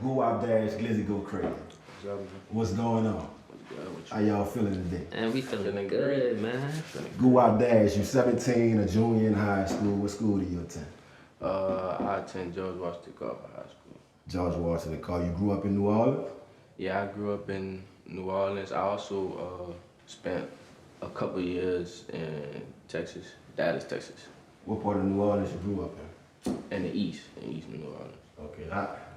Go out there, it's GlizzyGoCrazyy. What's going on? How y'all feeling today? And we feeling good, man. Go out there, you 17, a junior in high school. What school do you attend? I attend George Washington High School. George Washington Carver. You grew up in New Orleans? Yeah, I grew up in New Orleans. I also spent a couple years in Texas, Dallas, Texas. What part of New Orleans you grew up in? In the East, in East New Orleans. Okay.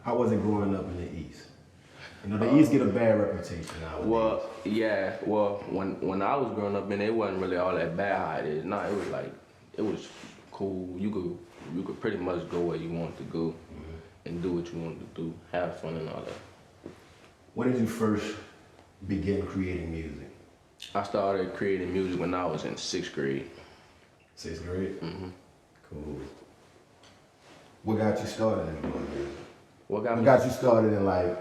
How was it growing up in the East? You know, the East get a bad reputation nowadays. Well, yeah. Well, when I was growing up in it wasn't really all that bad how it is. Nah, it was like, it was cool. You could pretty much go where you wanted to go and do what you wanted to do, have fun and all that. When did you first begin creating music? I started creating music when I was in 6th grade. 6th grade? Mm-hmm. Cool. What got you started in doing music? What What got you started in like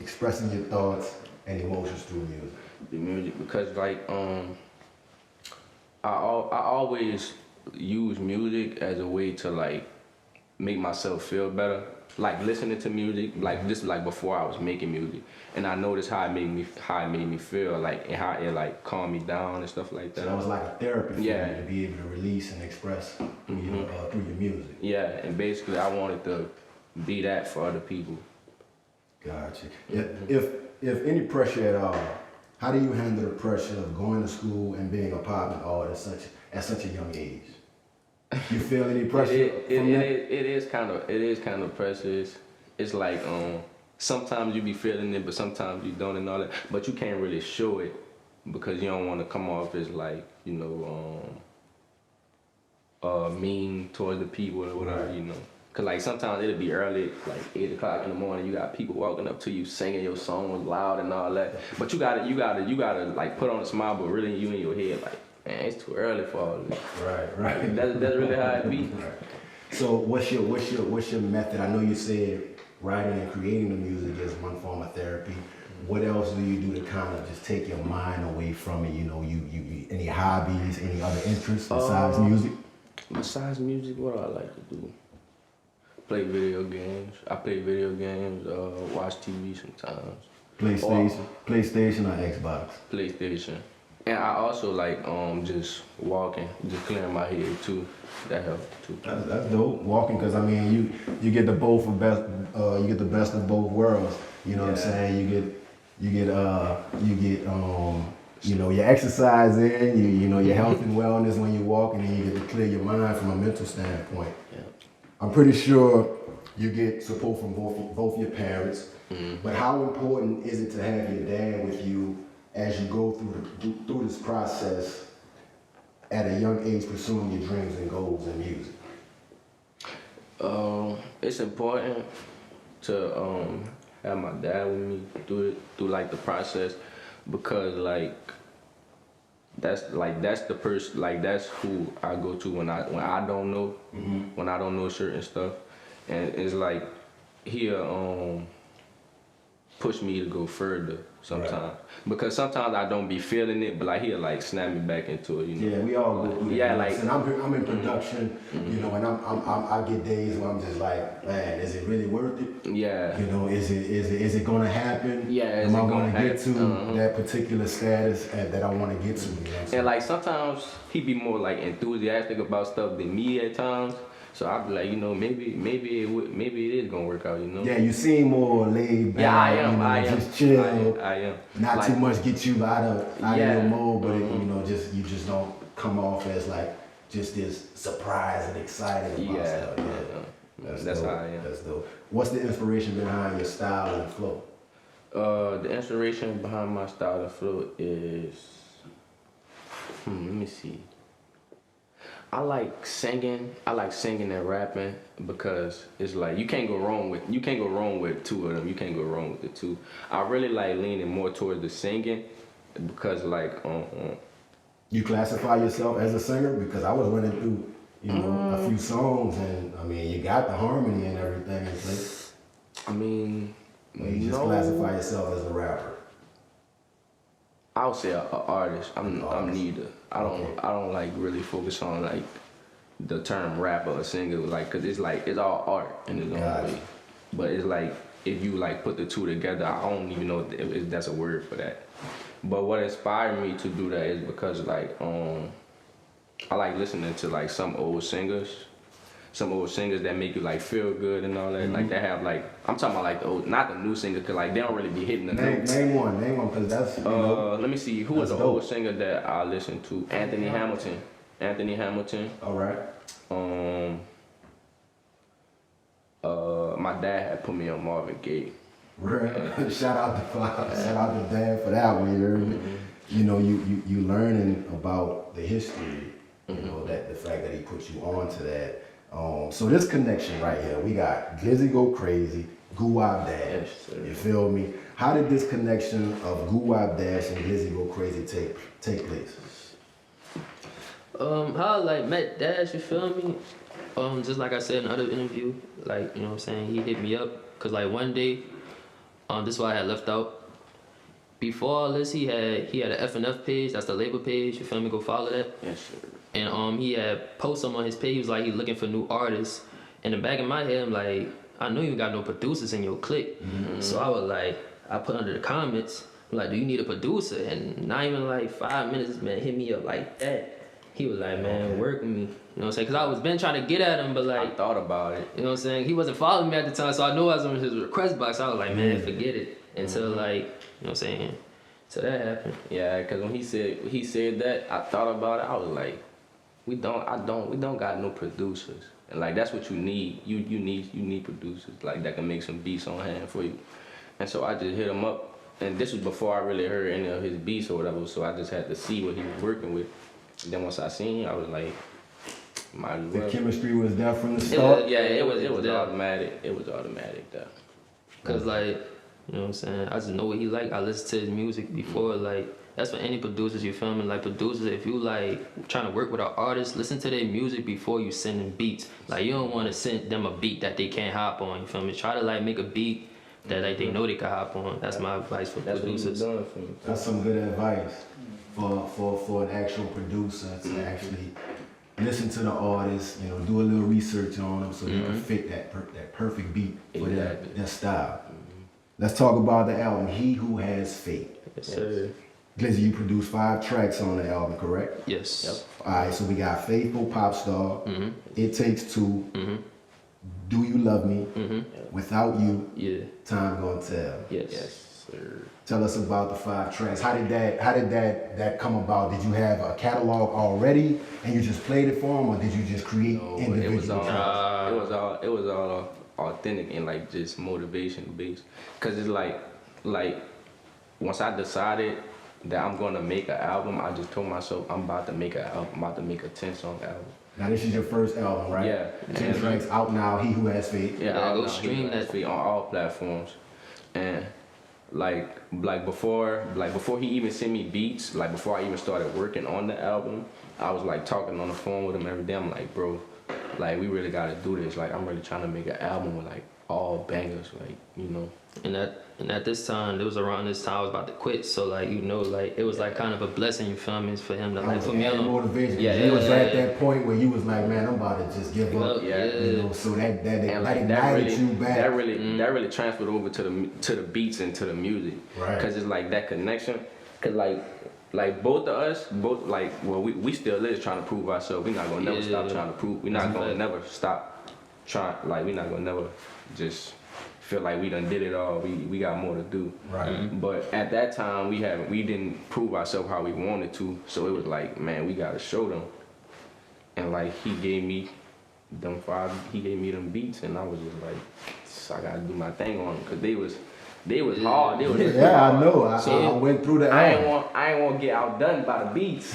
expressing your thoughts and emotions through music? The music, because like I always use music as a way to like make myself feel better. Like listening to music, like just like before I was making music, and I noticed how it made me feel, like and how it like calmed me down and stuff like that. So that was like a therapy for Yeah. you to be able to release and express through your music. Yeah, and basically I wanted to be that for other people. Gotcha. If any pressure at all, how do you handle the pressure of going to school and being a pop artist at such a young age? You feel any pressure? It is kind of precious. It's like sometimes you be feeling it, but sometimes you don't and all that. But you can't really show it because you don't want to come off as like, you know, mean towards the people or whatever, you know. Cause like sometimes it'll be early, like 8 o'clock in the morning. You got people walking up to you singing your song loud and all that. But you gotta like put on a smile, but really you in your head like, man, it's too early for all this. Right. That's really how it be. Right. So what's your method? I know you said writing and creating the music is one form of therapy. What else do you do to kind of just take your mind away from it? You know, you any hobbies, any other interests besides music? Besides music, what do I like to do? Play video games. I play video games, watch TV sometimes. PlayStation or Xbox? PlayStation. And I also like just walking, just clearing my head too. That helps too. That's dope. Walking, because I mean, you get the best of both worlds. You know what I'm saying? You get you know, your exercise in, you know, your health and wellness when you're walking, and you get to clear your mind from a mental standpoint. Yeah. I'm pretty sure you get support from both your parents. But how important is it to have your dad with you as you go through this process at a young age, pursuing your dreams and goals in music? It's important to have my dad with me through like the process, because like that's the person, like that's who I go to when I don't know, when I don't know certain stuff, and it's like he'll push me to go further sometimes, because sometimes I don't be feeling it, but like he'll like snap me back into it, you know. Yeah, we all go through that. Yeah, like, and I'm in production, you know, and I get days where I'm just like, man, is it really worth it? Yeah. You know, is it gonna happen? Yeah, Am I gonna get to that particular status that I want to get to? You know what I'm saying? And like sometimes he be more like enthusiastic about stuff than me at times. So I'd be like, you know, maybe it is gonna work out, you know. Yeah, you seem more laid back. Yeah, I am. You know, I am. just chill. I am. Not like, too much get you out of your mode, but you know, you just don't come off as like just this surprised and excited about stuff. Yeah. That's dope. how I am. That's dope. What's the inspiration behind your style and flow? The inspiration behind my style and flow is, let me see. I like singing and rapping, because it's like you can't go wrong with two of them. You can't go wrong with the two. I really like leaning more towards the singing, because like You classify yourself as a singer? Because I was running through, you know, a few songs, and I mean, you got the harmony and everything in place. I mean, Or you just classify yourself as a rapper? I would say an artist. I'm neither. I don't like really focus on like the term rapper or singer, like, cause it's like it's all art in its own way. But it's like if you like put the two together, I don't even know if that's a word for that. But what inspired me to do that is because like I like listening to like some old singers that make you like feel good and all that. Like they have like, I'm talking about like the old, not the new singers, cause like they don't really be hitting the notes. Name one, cause that's, you know, Let me see, who was the dope. old singer that I listened to? Anthony Hamilton. all right. My dad had put me on Marvin Gaye. Shout out to Dad for that one. You heard me? You know, you learning about the history. You know, that the fact that he put you on to that. So this connection right here, we got GlizzyGoCrazyy, Goo-Wop Dash. Yes, sir. You feel me? How did this connection of Goo-Wop Dash and GlizzyGoCrazyy take place? How I like met Dash, you feel me? Just like I said in another interview, like, you know what I'm saying, he hit me up, cause like one day, this is why I had left out. Before all this, he had an F&F page, that's the label page, you feel me, go follow that. Yes, sir. And he had posted something on his page, he was like, he looking for new artists. In the back of my head, I'm like, I know you got no producers in your clique. So I was like, I put under the comments, I'm like, do you need a producer? And not even like 5 minutes, this man hit me up like that. He was like, man, work with me. You know what I'm saying? Because I was been trying to get at him, but like, I thought about it. you know what I'm saying? He wasn't following me at the time, so I knew I was on his request box. I was like, man, forget it. Until like, you know what I'm saying? So that happened. Yeah, cause when he said that, I thought about it. I was like, we don't got no producers, and like that's what you need. You need producers like that can make some beats on hand for you. And so I just hit him up, and this was before I really heard any of his beats or whatever. So I just had to see what he was working with. And then once I seen him, I was like, might as well. The chemistry was there from the start. It was automatic. It was automatic though. Cause like, you know what I'm saying? I just know what he like. I listen to his music before, like, that's for any producers, you feel me? Like producers, if you like trying to work with an artist, listen to their music before you send them beats. Like you don't want to send them a beat that they can't hop on, you feel me? Try to like make a beat that like they know they can hop on. That's my advice for producers. What he was doing for me. That's some good advice for an actual producer to actually listen to the artist, you know, do a little research on them so they can fit that perfect beat for their style. Let's talk about the album, He Who Has Faith. Yes, sir. Glizzy, you produced 5 tracks on the album, correct? Yes. Yep. All right, so we got Faithful Pop Star, It Takes Two, Do You Love Me, Without You, Yeah. Time Gonna Tell. Yes. Yes, sir. Tell us about the 5 tracks. How did that come about? Did you have a catalog already and you just played it for them, or did you just create individual tracks? It was all authentic and like just motivation based. Cause it's like once I decided that I'm gonna make an album, I just told myself I'm about to make an album. I'm about to make a 10-song album. Now this is your first album, right? Yeah. 10 tracks out now. He Who Has Faith. Yeah, I'll go stream that. on all platforms. And like before he even sent me beats, like before I even started working on the album, I was like talking on the phone with him every day. I'm like, bro, like we really gotta do this. Like I'm really trying to make an album with like all bangers, like, you know. And at this time, it was around this time I was about to quit. So like, you know, like it was like kind of a blessing, you feel me, for him to like put me on. Motivation. Yeah, You was at that point where you was like, man, I'm about to just give up. Yeah. You know, so that Like, ignited you back. That really transferred over to the beats and to the music. Right. Cause it's like that connection. Cause like both of us, like, well, we still is trying to prove ourselves. We're not gonna never stop trying to prove. We're not gonna never stop trying. Like we're not gonna never just feel like we done did it all. We got more to do. Right. But at that time we didn't prove ourselves how we wanted to. So it was like, man, we gotta show them. And like he gave me them beats, and I was just like, so I gotta do my thing on them, cause they was hard. They was Yeah, hard. I know. I went through the album. I ain't want to get outdone by the beats.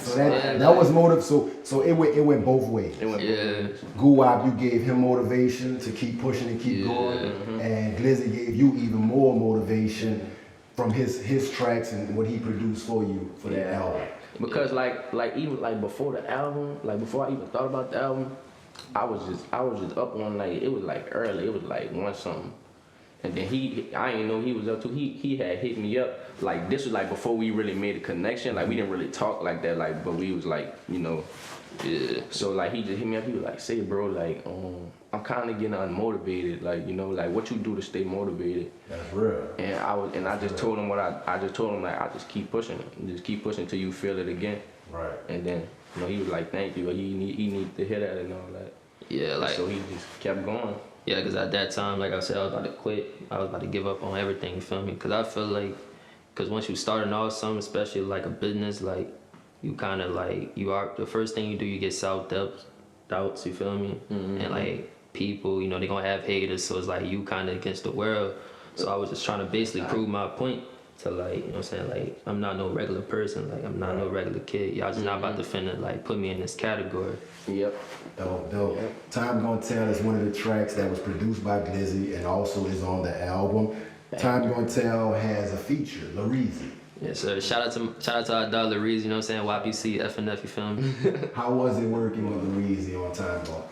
So that was motive. So it went both ways. It went Goo-Wop, you gave him motivation to keep pushing and keep going, and Glizzy gave you even more motivation from his tracks and what he produced for you for that album. Because like even like before the album, like before I even thought about the album, I was just up one night. It was like early. It was like 1 something. And then I didn't know he was up too. He had hit me up. Like this was like before we really made a connection. Like we didn't really talk like that. Like, but we was like, you know, yeah. So like he just hit me up. He was like, "Say, bro, like I'm kind of getting unmotivated. Like, you know, like what you do to stay motivated. That's real. And I just told him I just told him like I just keep pushing it. Just keep pushing till you feel it again. Right. And then, you know, he was like, thank you. He needed to hear that and all that. Yeah, like, so he just kept going. yeah, because at that time, like I said, I was about to quit. I was about to give up on everything, you feel me? Because I feel like, because once you starting off something, especially like a business, like, you kind of like, the first thing you do, you get self-doubts, you feel me? And like, people, you know, they gonna have haters, so it's like you kind of against the world. So I was just trying to basically prove my point to, like, you know what I'm saying, like, I'm not no regular person, like, I'm not no regular kid. Y'all just not about to finna, like, put me in this category. Yep. Dope. Time Gonna Tell is one of the tracks that was produced by Glizzy and also is on the album. Time Gonna Tell has a feature, Lareezy. Yes, sir. Shout out to our dog Lareezy, you know what I'm saying? YPC, FNF, you feel me? How was it working with Lareezy on Time Gonna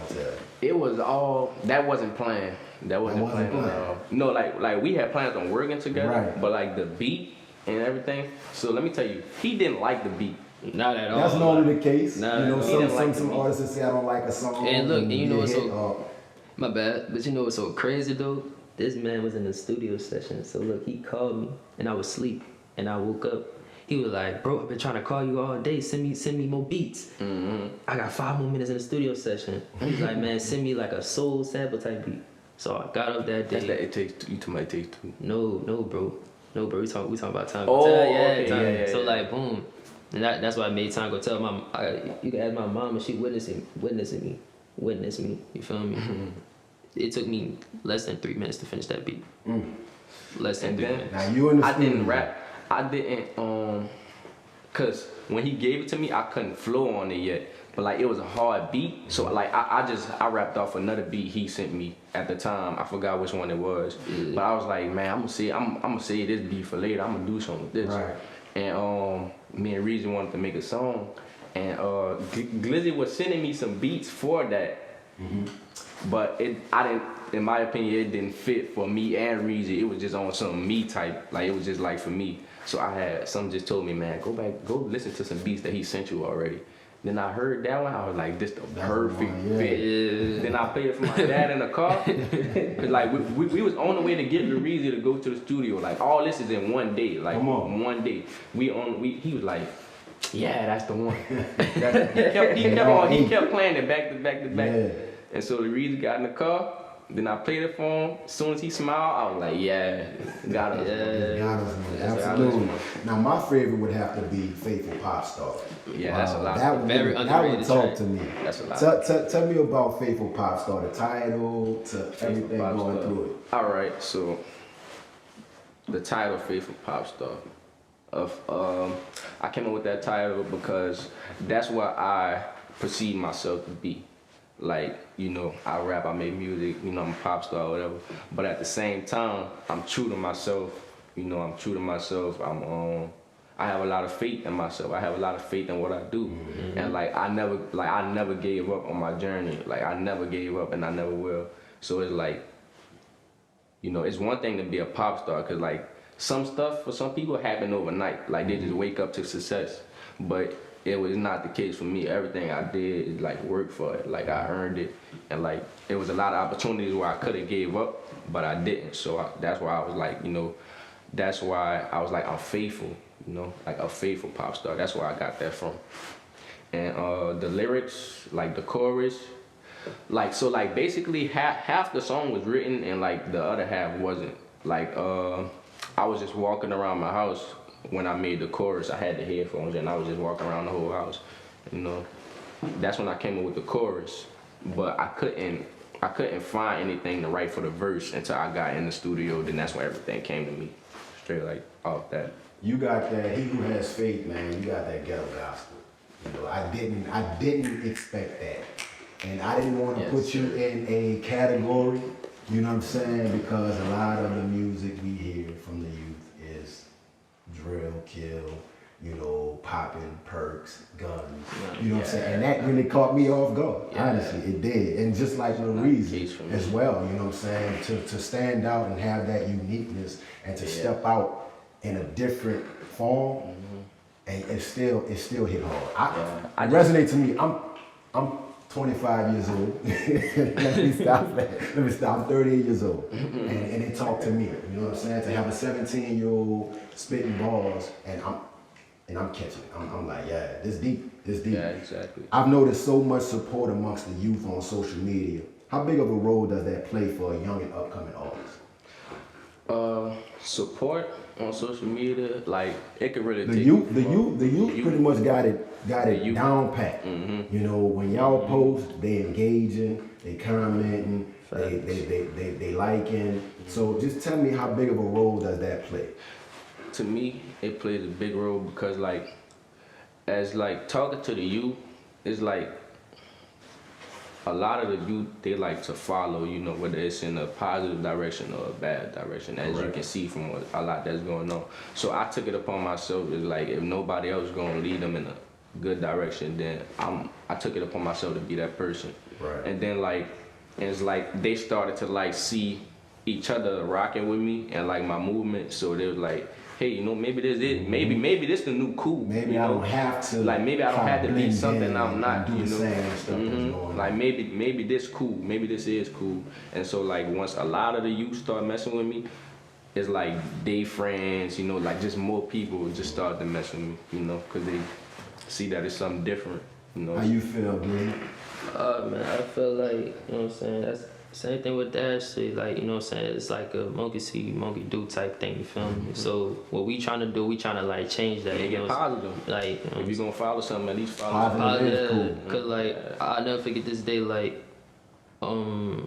Tell? It was all, that wasn't planned. That wasn't planned at all. No, like we had plans on working together, right. But like the beat and everything. So let me tell you, he didn't like the beat. Not at all. That's normally the case. Nah, you know, like some artists say I don't like a song. And look, and you know what's hit, so, my bad, but you know what's so crazy though? This man was in the studio session, so look, he called me and I was asleep and I woke up. He was like, bro, I've been trying to call you all day. Send me more beats. I got 5 more minutes in the studio session. He's like, man, send me like a soul sample type beat. So I got up that day. That's that it takes two. You might take two. No, bro. We talking about time. Oh, yeah, okay, time. yeah. So like, boom, and that's why I made Time Go Tell. You can ask my mom, and she witnessed me. You feel me? It took me less than 3 minutes to finish that beat. Less than 3 minutes. Now you in the I studio. didn't rap. I didn't cause when he gave it to me, I couldn't flow on it yet. But like it was a hard beat, so like I rapped off another beat he sent me at the time. I forgot which one it was, but I was like, man, I'm gonna say this beat for later. I'm gonna do something with this. Right. And me and Reezy wanted to make a song, and Glizzy was sending me some beats for that, but in my opinion, it didn't fit for me and Reezy. It was just on some me type, like it was just like for me. So some just told me, man, go listen to some beats that he sent you already. Then I heard that one, I was like, this the perfect fit. Yeah. Then I played it for my dad in the car. Cause like we was on the way to get Lareezy to go to the studio. Like all this is in one day. Like one day. He was like, yeah, that's the one. He kept playing it back to back to back. Yeah. And so Lareezy got in the car. Then I played it for him. As soon as he smiled, I was like, yeah, got us. Got us, man. Absolutely. Now my favorite would have to be Faithful Pop Star. Yeah, that's a lot. That would talk to me. That's a lot. Tell me about Faithful Pop Star, the title, to everything going through it. All right, so the title Faithful Pop Star. I came up with that title because that's what I perceive myself to be. Like, you know, I rap, I make music, you know, I'm a pop star or whatever. But at the same time, I'm true to myself. You know, I'm true to myself. I have a lot of faith in myself. I have a lot of faith in what I do. And like I never gave up on my journey. Like I never gave up and I never will. So it's like, you know, it's one thing to be a pop star, cause like some stuff for some people happen overnight. Like they just wake up to success. But it was not the case for me. Everything I did is like work for it. Like I earned it, and like it was a lot of opportunities where I could have gave up, but I didn't. So that's why I was like, you know, that's why I was like, I'm faithful. You know, like a faithful pop star. That's where I got that from. And the lyrics, like the chorus, like so, like basically half the song was written and like the other half wasn't. Like I was just walking around my house. When I made the chorus, I had the headphones and I was just walking around the whole house. You know, that's when I came up with the chorus. But I couldn't find anything to write for the verse until I got in the studio. Then that's when everything came to me, straight like off that. You got that. He who has faith, man. You got that ghetto gospel. You know, I didn't expect that, and I didn't want to put you in a category. You know what I'm saying? Because a lot of the music we hear from the youth is drill, kill, you know, popping, perks, guns. You know what I'm saying? And that really caught me off guard. Honestly, it did. And just like Lareezy as well, you know what I'm saying? To stand out and have that uniqueness and to step out in a different form, and it still hit hard. It resonates to me. I'm 25 years old. Let me stop that. Let me stop. I'm 38 years old. And they talk to me. You know what I'm saying? To have a 17-year-old spitting balls and I'm catching it. I'm like, yeah, this deep. This deep. Yeah, exactly. I've noticed so much support amongst the youth on social media. How big of a role does that play for a young and upcoming artist? Support on social media, like it could really The take youth pretty much got it youth. down pat. You know, when y'all post, they engaging, they commenting, they liking. So just tell me how big of a role does that play? To me, it plays a big role because like, as like talking to the youth, it's like a lot of the youth, they like to follow, you know, whether it's in a positive direction or a bad direction, as you can see from a lot that's going on. So I took it upon myself, it's like if nobody else is gonna lead them in a good direction, then I took it upon myself to be that person. Right. And then like, it's like they started to like see each other rocking with me and like my movement, so they was like, hey, you know, maybe this is maybe this the new cool. Maybe I don't have to. Like maybe I don't have to be something I'm not. Do You the know, same stuff that's going on. like maybe this cool. Maybe this is cool. And so like once a lot of the youth start messing with me, it's like they friends. You know, like just more people just start to mess with me. You know, because they see that it's something different. You know. How you feel, Glizzy? Man, I feel like, you know what I'm saying, that's same thing with that shit, like, you know what I'm saying, it's like a monkey see, monkey do type thing, you feel me? So what we trying to do, we trying to like change that. Make you know, it positive. Like, you know, if you gonna follow something, at least follow. Positive is cool. Cause like, I'll never forget this day, like, I'll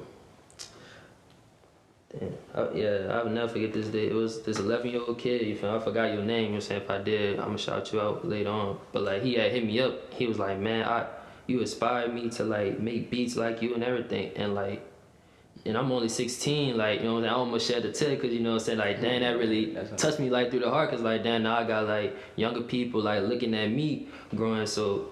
never forget this day. It was this 11-year-old kid, you feel me? I forgot your name, you know what I'm saying? If I did, I'm gonna shout you out later on. But like, he had hit me up, he was like, man, you inspired me to like make beats like you and everything. And like, and I'm only 16, like, you know what I'm saying? I almost shed a tear because, you know what I'm saying, like, damn, that really touched me like through the heart because like, damn, now I got like younger people like looking at me growing, so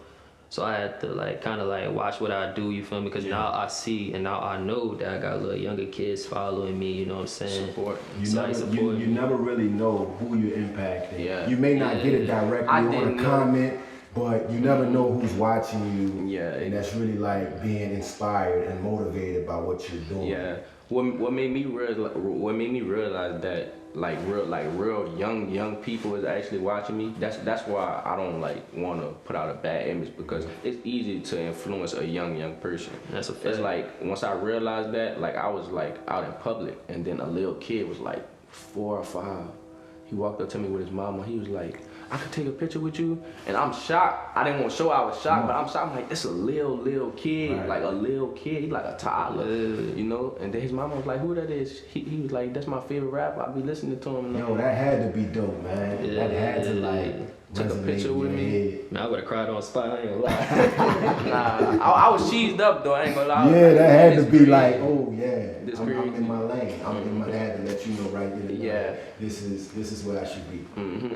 I had to like kind of like watch what I do, you feel me? Because now I see and now I know that I got little younger kids following me, you know what I'm saying? Support. You never really know who you're impacting. Yeah. You may not get it directly on a comment, but you never know who's watching you. Yeah. And that's really like being inspired and motivated by what you're doing. Yeah. What made me realize that real young people is actually watching me. That's why I don't like want to put out a bad image, because it's easy to influence a young person. That's a fact. It's like once I realized that, like I was like out in public and then a little kid was like 4 or 5. He walked up to me with his mama. He was like, I could take a picture with you. And I'm shocked. I didn't want to show I was shocked, but I'm shocked. I'm like, this a little kid, like a little kid. He's like a toddler, you know? And then his mama was like, who that is? He was like, that's my favorite rapper. I be listening to him. Yo, that had to be dope, man. That had to like Took a picture with me. Man, I would have cried on spot, I ain't gonna lie. Nah, I was cheesed up though, I ain't gonna lie. Yeah, that had to be crazy. like, oh yeah, This I'm crazy. in my lane. I had to let you know right there. Yeah. This is what I should be.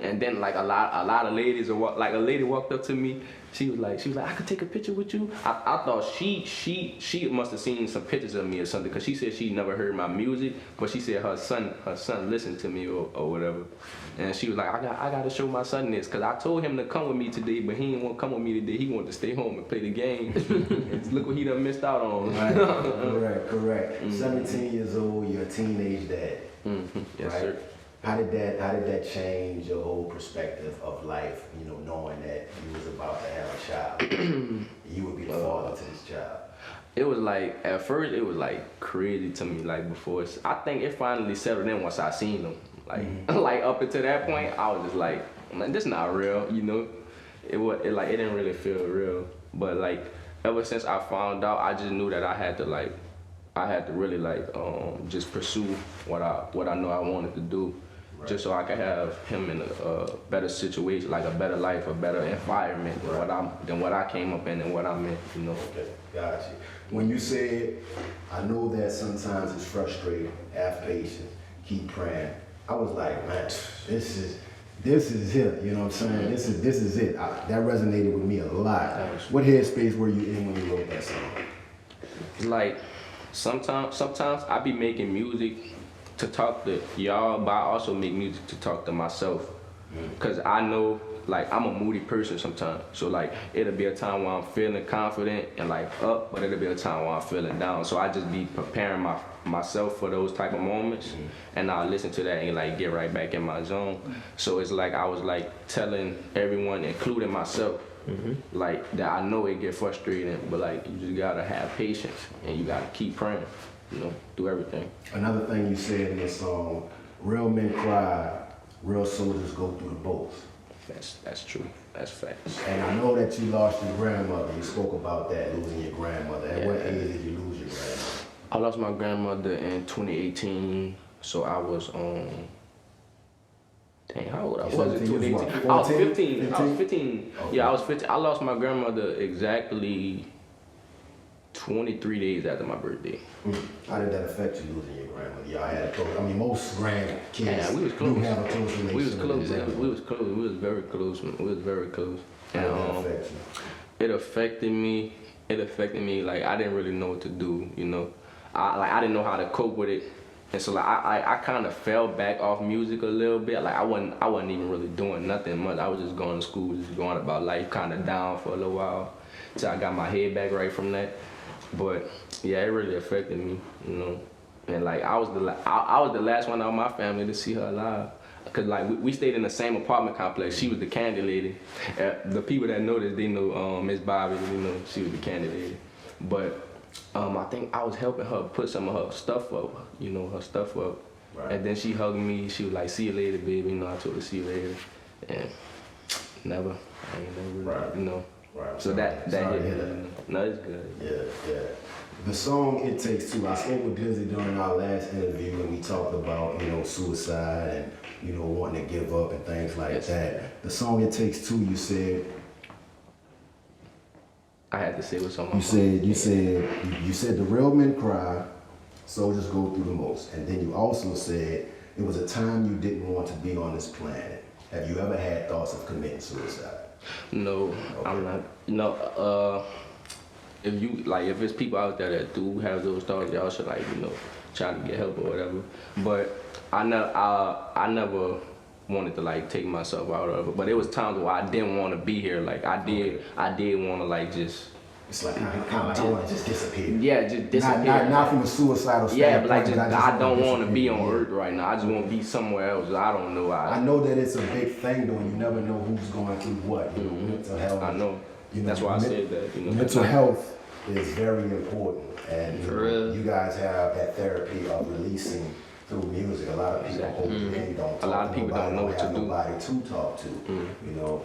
And then like a lot of ladies, like a lady walked up to me. She was like, I could take a picture with you. I thought she must have seen some pictures of me or something, because she said she never heard my music, but she said her son listened to me or whatever. And she was like, I got to show my son this, because I told him to come with me today, but he didn't want to come with me today. He wanted to stay home and play the game. And look what he done missed out on. Right, correct. 17 years old, you're a teenage dad. Yes, right? sir. How did that change your whole perspective of life? You know, knowing that you was about to have a child, you would be the father to this child. It was like, at first it was like crazy to me, like before. I think it finally settled in once I seen them. Like, like up until that point, I was just like, man, this not real, you know? It didn't really feel real. But like, ever since I found out, I just knew that I had to really like just pursue what I know I wanted to do. Right. Just so I could have him in a better situation, like a better life, a better environment than what I came up in and what I'm in, you know. Okay, got you. When you said, I know that sometimes it's frustrating, have patience, keep praying, I was like, man, this is it, you know what I'm saying? This is it. That resonated with me a lot. What headspace were you in when you wrote that song? Like, sometimes I be making music to talk to y'all, but I also make music to talk to myself. Cause I know, like I'm a moody person sometimes. So like it'll be a time where I'm feeling confident and like up, but it'll be a time where I'm feeling down. So I just be preparing myself for those type of moments, and I'll listen to that and like get right back in my zone. So it's like I was like telling everyone, including myself, like that I know it get frustrating, but like you just gotta have patience and you gotta keep praying, you know, through everything. Another thing you said in this song, real men cry, real soldiers go through the both. That's true. That's facts. And I know that you lost your grandmother. You spoke about that, losing your grandmother. At what age did you lose your grandmother? I lost my grandmother in 2018, so I was dang, how old I was in 2018? I was 15. I was 15. Okay. Yeah, I was 15. I lost my grandmother exactly 23 days after my birthday. How did that affect you losing your grandmother? Y'all had a close. I mean, most grandkids we was close. do have a close relationship. We was close. We was close. We was very close. We was very close. How did that affect you? It affected me. It affected me. Like I didn't really know what to do. You know, I didn't know how to cope with it. And so like I kind of fell back off music a little bit. Like I wasn't even really doing nothing much. I was just going to school, just going about life, kind of down for a little while, till I got my head back right from that. But yeah, it really affected me, you know. And like I was the last one out of my family to see her alive. Cause like we stayed in the same apartment complex. She was the candy lady. The people that know this, they know Miss Bobby. You know, she was the candy lady. But I think I was helping her put some of her stuff up. You know, her stuff up. Right. And then she hugged me. She was like, "See you later, baby." You know, I told her, "See you later," and I ain't never, right. You know. Right. So that hit me. No, it's good. Yeah. The song "It Takes Two." I spoke with Glizzy during our last interview, and we talked about suicide and wanting to give up and things like that. The song "It Takes Two," you said. I had to say what's on my mind. You said the real men cry, soldiers go through the most, and then you also said it was a time you didn't want to be on this planet. Have you ever had thoughts of committing suicide? No, okay. I'm not. No, if it's people out there that do have those thoughts, y'all should try to get help or whatever. But I never wanted to take myself out of it. But it was times where I didn't want to be here. Like I did want to just. It's like I want to just disappear. Yeah, just disappear. Not from a suicidal standpoint. Yeah, but I don't want to be on Earth right now. I just want to be somewhere else. I don't know. I know that it's a big thing though, and you never know who's going through what. Mental health. I know. That's why I said that. Mental health is very important, and you guys have that therapy of releasing through music. A lot of people don't. A lot of people don't know what to do. Nobody to talk to.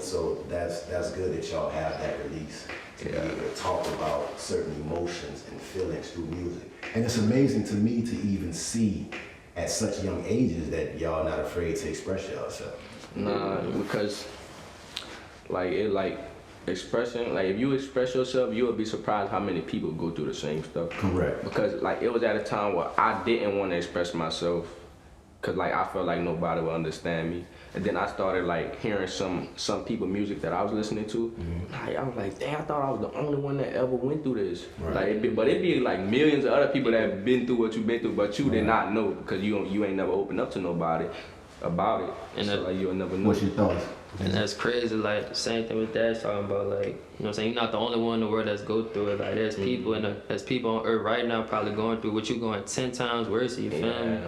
So that's good that y'all have that release. To be able to talk about certain emotions and feelings through music. And it's amazing to me to even see at such young ages that y'all not afraid to express yourself. Nah, because expressing, if you express yourself, you'll be surprised how many people go through the same stuff. Correct. Because it was at a time where I didn't want to express myself because I felt like nobody would understand me. And then I started hearing some people music that I was listening to. I was like, dang, I thought I was the only one that ever went through this. Right. But it'd be millions of other people that have been through what you've been through, but you did not know because you ain't never opened up to nobody about it. And so you'll never know. What's your thoughts? And that's crazy. Same thing with Dad's talking about. You know what I'm saying? You're not the only one in the world that's go through it. There's people there's people on Earth right now probably going through what you're going 10 times worse. You feel me?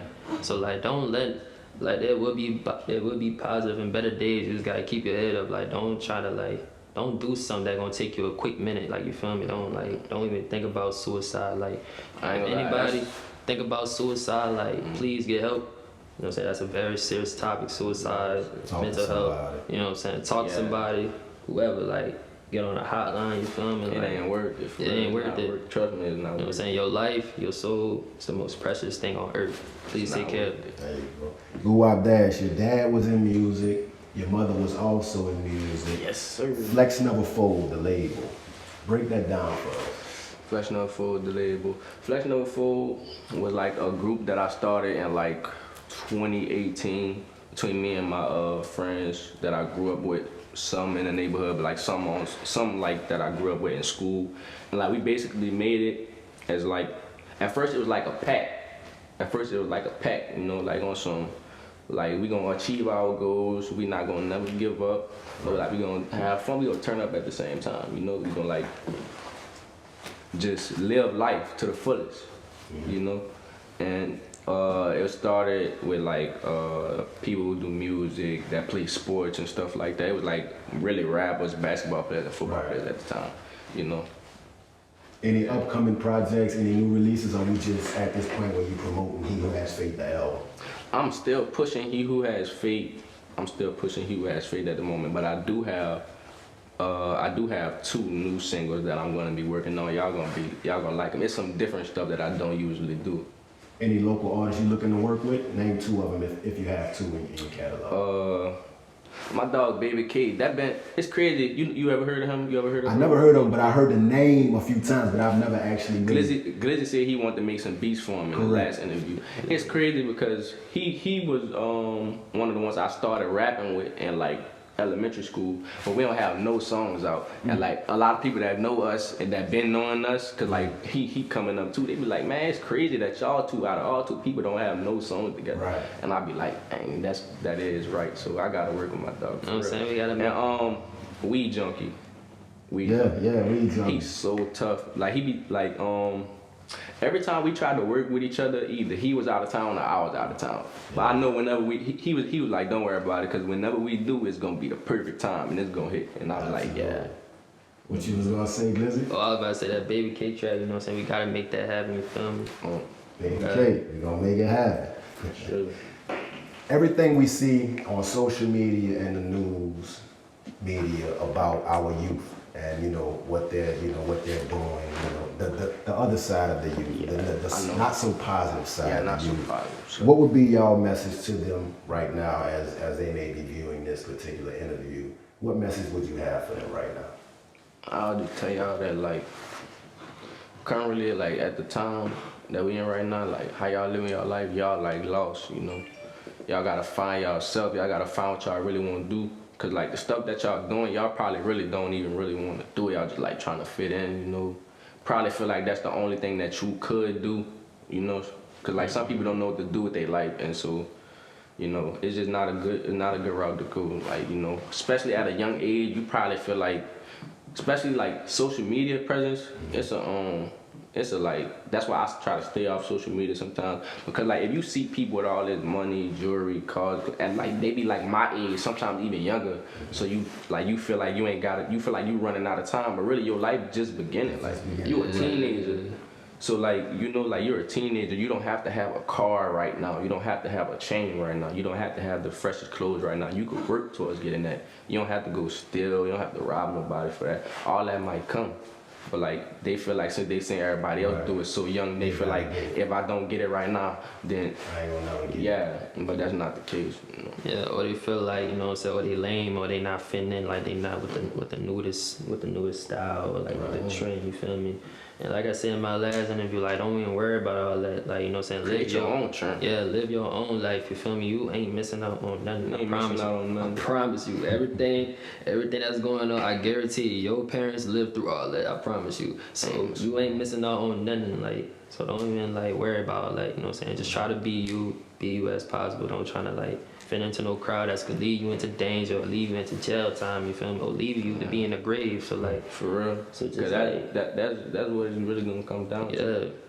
So don't let. There will be positive and better days. You just gotta keep your head up. Don't try to don't do something that's gonna take you a quick minute. You feel me? Don't even think about suicide. If anybody think about suicide, please get help. You know what I'm saying? That's a very serious topic. Suicide, mental health. You know what I'm saying? Talk to somebody, whoever. Get on a hotline. You feel me? It ain't worth it. It ain't worth it. Trust me, it's not worth it. You know what I'm saying? Your life, your soul, is the most precious thing on earth. Please take care of it. There you go. Guwap Dash, your dad was in music. Your mother was also in music. Yes, sir. Flex Never Fold, the label. Break that down for us. Flex Never Fold, the label. Flex Never Fold was a group that I started in 2018 between me and my friends that I grew up with. Some in the neighborhood, but some that I grew up with in school. And we basically made it as at first it was a pack. At first it was a pack, on some Like we gonna achieve our goals. We not gonna never give up. But like we gonna have fun. We gonna turn up at the same time. You know, we gonna like just live life to the fullest. You know, and it started with like people who do music that play sports and stuff like that. It was like really rappers, basketball players, and football players at the time. You know. Any upcoming projects, any new releases, or we just at this point where you promoting He Who Has Faith, the album? I'm still pushing He Who Has Faith. I'm still pushing He Who Has Faith at the moment, but I do have 2 new singles that I'm gonna be working on. Y'all gonna like them. It's some different stuff that I don't usually do. Any local artists you looking to work with? Name 2 of them if you have 2 in your catalog. My dog Baby K. That band, it's crazy. You ever heard of him? You ever heard of him? I never heard of him, but I heard the name a few times, but I've never actually Glizzy said he wanted to make some beats for him in the last interview. It's crazy because he was one of the ones I started rapping with in like elementary school, but we don't have no songs out. And like a lot of people that know us and that been knowing us, cause like he coming up too, they be like, man, it's crazy that y'all 2 out of all 2 people don't have no songs together. Right. And I be like, dang, that is right. So I gotta work with my dog. You know what I'm saying? We gotta make... And Weed Junkie. Weed Junkie. He's so tough. Like he be like every time we tried to work with each other, either he was out of town or I was out of town. But I know whenever he was like, don't worry about it, because whenever we do, it's gonna be the perfect time and it's gonna hit. And I was like, yeah. What you was gonna say, Glizzy? Oh, I was about to say that Baby K track, you know what I'm saying? We gotta make that happen, you feel me? Baby K, we gonna make it happen. Sure. Everything we see on social media and the news media about our youth and what they're doing, the other side of the youth, the not so positive side. Yeah, of not the so youth. positive. Sure. What would be y'all message to them right now as they may be viewing this particular interview? What message would you have for them right now? I'll just tell y'all that like currently like at the time that we in right now, like how y'all living your life, y'all like lost, you know. Y'all gotta find yourself, y'all gotta find what y'all really wanna do. Cause like the stuff that y'all doing, y'all probably really don't even really wanna do. Y'all just like trying to fit in, you know. Probably feel like that's the only thing that you could do, you know. Cause like some people don't know what to do with their life, and so, you know, it's just not a good route to go. Like, you know, especially at a young age, you probably feel like, especially like social media presence, it's a like, that's why I try to stay off social media sometimes, because like if you see people with all this money, jewelry, cars, and like they be like my age, sometimes even younger, so you feel like you ain't got it, you feel like you running out of time, but really your life just beginning. Like you a teenager, so like, you know, like you're a teenager, you don't have to have a car right now, you don't have to have a chain right now, you don't have to have the freshest clothes right now, you could work towards getting that. You don't have to go steal, you don't have to rob nobody for that. All that might come. But like they feel like since they seen everybody else do it so young, they feel like if I don't get it right now, then I ain't gonna never get it. Yeah, but that's not the case. You know? Yeah, or they feel like, you know what I'm saying, or they lame, or they not fitting in, like they not with the newest style, or like with the trend, you feel me? And like I said in my last interview, like don't even worry about all that. Like, you know what I'm saying, Create your own trend. Yeah, live your own life, you feel me? You ain't missing out on nothing. You ain't missing out on nothing. I promise you, everything that's going on, I guarantee you, your parents lived through all that, I promise you. So you ain't missing out on nothing, like, so don't even like worry about, like, you know what I'm saying, just try to be you as possible. Don't try to like fit into no crowd that's gonna lead you into danger or leave you into jail time, you feel me, or leave you to be in the grave. So like, for real. so just Cause like, that's what it's really gonna come down to. Yeah.